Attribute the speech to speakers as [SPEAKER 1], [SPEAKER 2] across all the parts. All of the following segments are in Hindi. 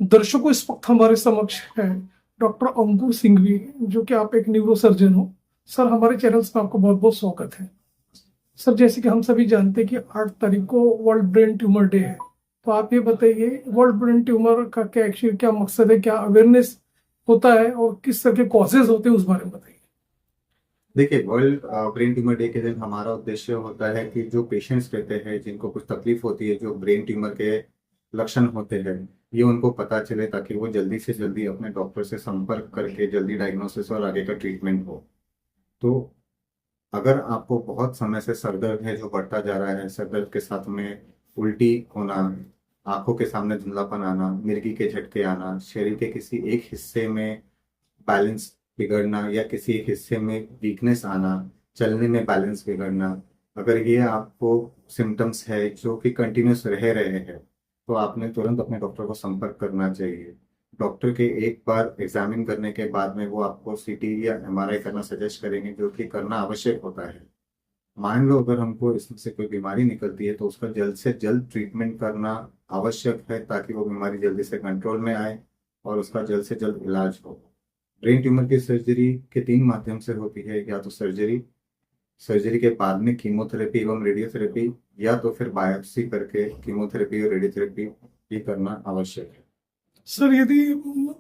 [SPEAKER 1] दर्शकों, इस वक्त हमारे समक्ष है डॉक्टर अंकुर सिंघवी, जो कि आप एक न्यूरोसर्जन हो। सर, हमारे चैनल्स में आपका बहुत बहुत स्वागत है। सर, जैसे कि हम सभी जानते हैं कि 8 तारीख को वर्ल्ड ब्रेन ट्यूमर डे है, तो आप ये बताइए वर्ल्ड ब्रेन ट्यूमर का क्या मकसद है, क्या अवेयरनेस होता है और किस तरह के कॉजेज होते हैं, उस बारे में बताइए।
[SPEAKER 2] देखिए, वर्ल्ड ब्रेन ट्यूमर डे के दिन हमारा उद्देश्य होता है कि जो पेशेंट्स रहते हैं, जिनको कुछ तकलीफ होती है, जो ब्रेन ट्यूमर के लक्षण होते हैं, ये उनको पता चले ताकि वो जल्दी से जल्दी अपने डॉक्टर से संपर्क करके जल्दी डायग्नोसिस और आगे का ट्रीटमेंट हो। तो अगर आपको बहुत समय से सर दर्द है जो बढ़ता जा रहा है, सर दर्द के साथ में उल्टी होना, आंखों के सामने धुंधलापन आना, मिर्गी के झटके आना, शरीर के किसी एक हिस्से में बैलेंस बिगड़ना या किसी एक हिस्से में वीकनेस आना, चलने में बैलेंस बिगड़ना, अगर ये आपको सिम्टम्स है जो कि कंटिन्यूस रह रहे हैं, तो आपने तुरंत अपने डॉक्टर को संपर्क करना चाहिए। डॉक्टर के एक बार एग्जामिन करने के बाद में वो आपको सीटी या एमआरआई करना सजेस्ट करेंगे, जो कि करना आवश्यक होता है। मान लो अगर हमको इसमें से कोई बीमारी निकलती है तो उसका जल्द से जल्द ट्रीटमेंट करना आवश्यक है, ताकि वो बीमारी जल्दी से कंट्रोल में आए और उसका जल्द से जल्द इलाज हो। ब्रेन ट्यूमर की सर्जरी के 3 माध्यम से होती है, या तो सर्जरी, सर्जरी के बाद में कीमोथेरेपी एवं रेडियोथेरेपी, या तो फिर बायोप्सी करके कीमोथेरेपी और रेडियोथेरेपी ये करना आवश्यक है।
[SPEAKER 1] सर, यदि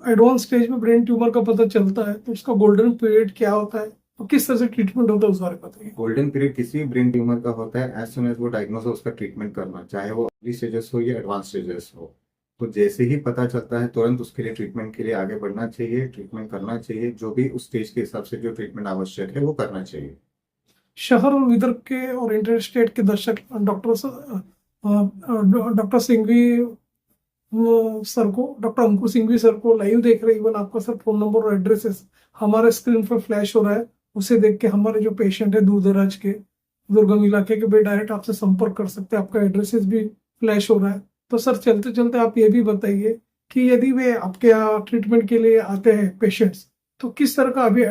[SPEAKER 1] एडवांस स्टेज में ब्रेन ट्यूमर का पता चलता है तो उसका गोल्डन पीरियड क्या होता है और किस तरह से ट्रीटमेंट होता है, उस बारे में बताइए।
[SPEAKER 2] गोल्डन पीरियड किसी भी ब्रेन ट्यूमर का होता है एज सुन एज वो डायग्नोस हो, उसका ट्रीटमेंट करना, चाहे वो अर्ली स्टेजेस हो या एडवांस स्टेजेस हो। तो जैसे ही पता चलता है तुरंत उसके लिए ट्रीटमेंट के लिए आगे बढ़ना चाहिए, ट्रीटमेंट करना चाहिए। जो भी उस स्टेज के हिसाब से जो ट्रीटमेंट आवश्यक है वो करना चाहिए।
[SPEAKER 1] शहर और विदर्भ के और इंटर स्टेट के दर्शक डॉक्टर सिंघवी सर को, डॉक्टर अंकुर सिंघवी सर को लाइव देख रहे हैं। इवन आपका सर फोन नंबर और एड्रेसेस हमारे स्क्रीन पर फ्लैश हो रहा है, उसे देख के हमारे जो पेशेंट है दूर दराज के, दुर्गम इलाके के, भी डायरेक्ट आपसे संपर्क कर सकते हैं। आपका एड्रेसेस भी फ्लैश हो रहा है। तो सर, चलते चलते आप ये भी बताइए कि यदि वे आपके यहाँ ट्रीटमेंट के लिए आते हैं पेशेंट्स, तो किस तरह का अभी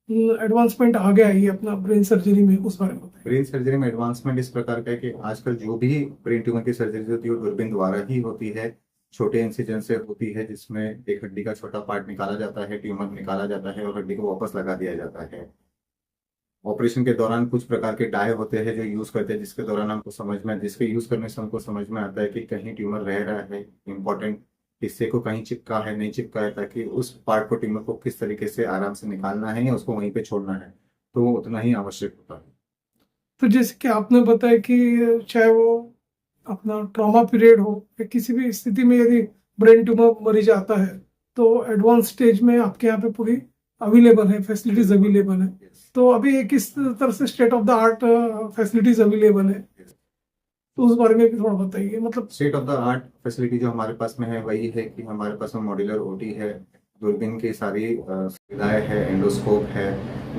[SPEAKER 1] एडवांसमेंट आ गया है ये अपना ब्रेन सर्जरी में, उस बारे में बताइए।
[SPEAKER 2] ब्रेन सर्जरी में एडवांसमेंट इस प्रकार का है कि आजकल जो भी ब्रेन ट्यूमर की सर्जरी होती है वो दूरबीन द्वारा ही होती है। छोटे इंसिजन से होती है, जिसमें एक हड्डी का छोटा पार्ट निकाला जाता है, ट्यूमर निकाला जाता है और हड्डी को वापस लगा दिया जाता है। ऑपरेशन के दौरान कुछ प्रकार के डाय होते हैं जो यूज करते हैं, जिसके दौरान हमको जिसके यूज करने से हमको समझ में आता है कि कहीं ट्यूमर रह रहा है, इंपॉर्टेंट हिस्से को कहीं चिपका है नहीं चिपका है, ताकि उस पार्ट को, ट्यूमर को किस तरीके से आराम से निकालना है या उसको वहीं पे छोड़ना है, तो वो उतना ही आवश्यक होता है।
[SPEAKER 1] तो जैसे कि आपने बताया कि चाहे वो अपना ट्रॉमा पीरियड हो या किसी भी स्थिति में यदि ब्रेन ट्यूमर मरीज आता है, तो एडवांस स्टेज में आपके यहाँ पे पूरी अवेलेबल है, फैसिलिटीज अवेलेबल है। तो अभी किस तरह से state of the art facilities available है, तो उस बारे में भी थोड़ा बताइए। मतलब
[SPEAKER 2] state of the art facility जो हमारे पास में है वही है कि हमारे पास में मॉड्यूलर ओटी है, दूरबीन की सारी सुविधाएं है, एंडोस्कोप है,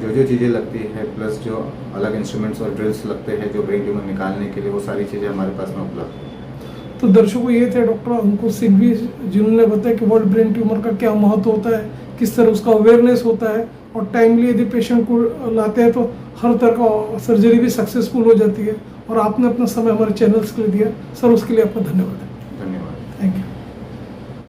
[SPEAKER 2] जो जो चीज़ें लगती है, प्लस जो अलग इंस्ट्रूमेंट्स और ड्रिल्स लगते हैं जो ब्रेन ट्यूमर निकालने के लिए, वो सारी चीज़ें हमारे पास में उपलब्ध है।
[SPEAKER 1] तो दर्शकों, ये थे डॉक्टर अंकुर सिंघवी, जिन्होंने बताया कि वर्ल्ड ब्रेन ट्यूमर का क्या महत्व होता है, किस तरह उसका अवेयरनेस होता है, और टाइमली यदि पेशेंट को लाते हैं तो हर तरह का सर्जरी भी सक्सेसफुल हो जाती है। और आपने अपना समय हमारे चैनल्स के लिए दिया सर, उसके लिए आपका धन्यवाद।